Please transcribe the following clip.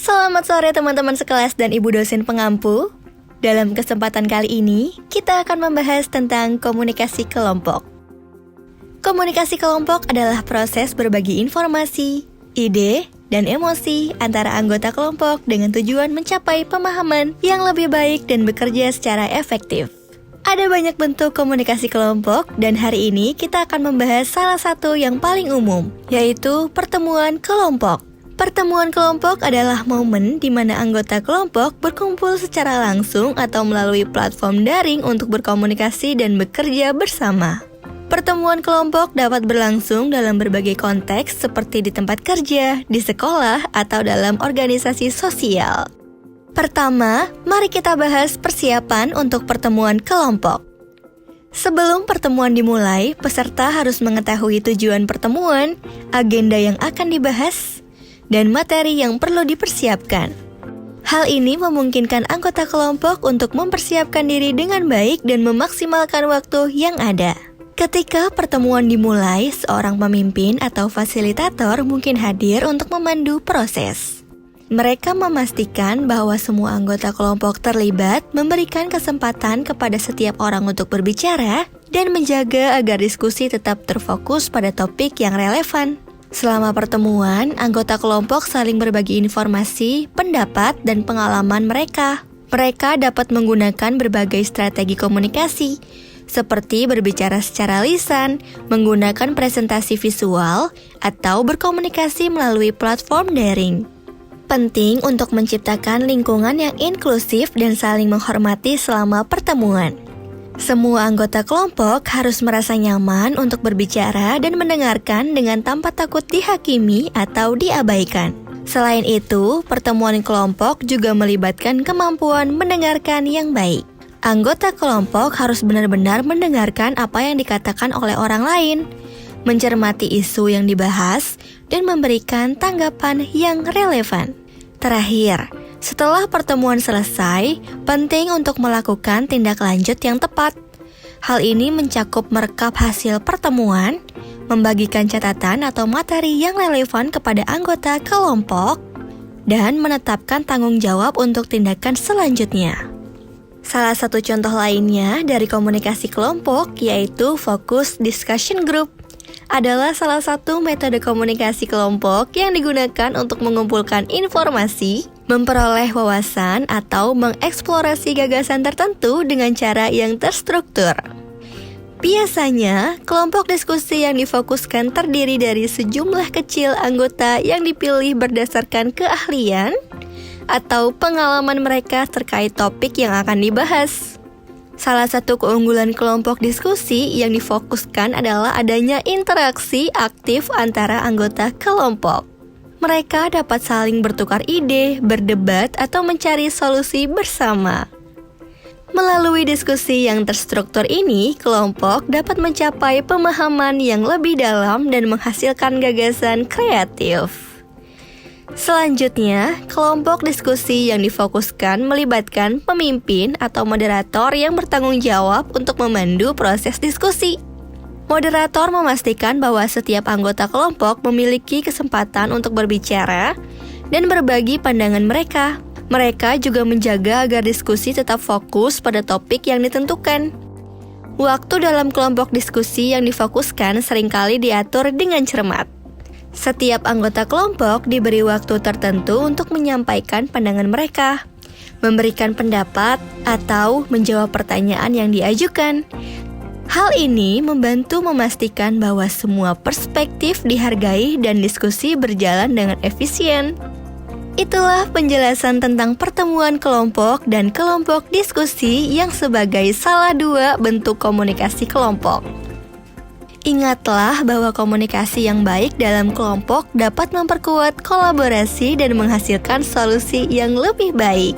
Selamat sore teman-teman sekelas dan ibu dosen pengampu. Dalam kesempatan kali ini, kita akan membahas tentang komunikasi kelompok. Komunikasi kelompok adalah proses berbagi informasi, ide, dan emosi antara anggota kelompok dengan tujuan mencapai pemahaman yang lebih baik dan bekerja secara efektif. Ada banyak bentuk komunikasi kelompok dan hari ini kita akan membahas salah satu yang paling umum, yaitu pertemuan kelompok. Pertemuan kelompok adalah momen di mana anggota kelompok berkumpul secara langsung atau melalui platform daring untuk berkomunikasi dan bekerja bersama. Pertemuan kelompok dapat berlangsung dalam berbagai konteks seperti di tempat kerja, di sekolah, atau dalam organisasi sosial. Pertama, mari kita bahas persiapan untuk pertemuan kelompok. Sebelum pertemuan dimulai, peserta harus mengetahui tujuan pertemuan, agenda yang akan dibahas, dan materi yang perlu dipersiapkan. Hal ini memungkinkan anggota kelompok untuk mempersiapkan diri dengan baik dan memaksimalkan waktu yang ada. Ketika pertemuan dimulai, seorang pemimpin atau fasilitator mungkin hadir untuk memandu proses. Mereka memastikan bahwa semua anggota kelompok terlibat, memberikan kesempatan kepada setiap orang untuk berbicara, dan menjaga agar diskusi tetap terfokus pada topik yang relevan. Selama pertemuan, anggota kelompok saling berbagi informasi, pendapat, dan pengalaman mereka. Mereka dapat menggunakan berbagai strategi komunikasi, seperti berbicara secara lisan, menggunakan presentasi visual, atau berkomunikasi melalui platform daring. Penting untuk menciptakan lingkungan yang inklusif dan saling menghormati selama pertemuan. Semua anggota kelompok harus merasa nyaman untuk berbicara dan mendengarkan dengan tanpa takut dihakimi atau diabaikan. Selain itu, pertemuan kelompok juga melibatkan kemampuan mendengarkan yang baik. Anggota kelompok harus benar-benar mendengarkan apa yang dikatakan oleh orang lain, mencermati isu yang dibahas, dan memberikan tanggapan yang relevan. Terakhir, setelah pertemuan selesai, penting untuk melakukan tindak lanjut yang tepat. Hal ini mencakup merekap hasil pertemuan, membagikan catatan atau materi yang relevan kepada anggota kelompok, dan menetapkan tanggung jawab untuk tindakan selanjutnya. Salah satu contoh lainnya dari komunikasi kelompok yaitu focus discussion group. Adalah salah satu metode komunikasi kelompok yang digunakan untuk mengumpulkan informasi, memperoleh wawasan, atau mengeksplorasi gagasan tertentu dengan cara yang terstruktur. Biasanya, kelompok diskusi yang difokuskan terdiri dari sejumlah kecil anggota yang dipilih berdasarkan keahlian atau pengalaman mereka terkait topik yang akan dibahas. Salah satu keunggulan kelompok diskusi yang difokuskan adalah adanya interaksi aktif antara anggota kelompok. Mereka dapat saling bertukar ide, berdebat, atau mencari solusi bersama. Melalui diskusi yang terstruktur ini, kelompok dapat mencapai pemahaman yang lebih dalam dan menghasilkan gagasan kreatif. Selanjutnya, kelompok diskusi yang difokuskan melibatkan pemimpin atau moderator yang bertanggung jawab untuk memandu proses diskusi. Moderator memastikan bahwa setiap anggota kelompok memiliki kesempatan untuk berbicara dan berbagi pandangan mereka. Mereka juga menjaga agar diskusi tetap fokus pada topik yang ditentukan. Waktu dalam kelompok diskusi yang difokuskan seringkali diatur dengan cermat. Setiap anggota kelompok diberi waktu tertentu untuk menyampaikan pandangan mereka, memberikan pendapat, atau menjawab pertanyaan yang diajukan. Hal ini membantu memastikan bahwa semua perspektif dihargai dan diskusi berjalan dengan efisien. Itulah penjelasan tentang pertemuan kelompok dan kelompok diskusi yang sebagai salah dua bentuk komunikasi kelompok. Ingatlah bahwa komunikasi yang baik dalam kelompok dapat memperkuat kolaborasi dan menghasilkan solusi yang lebih baik.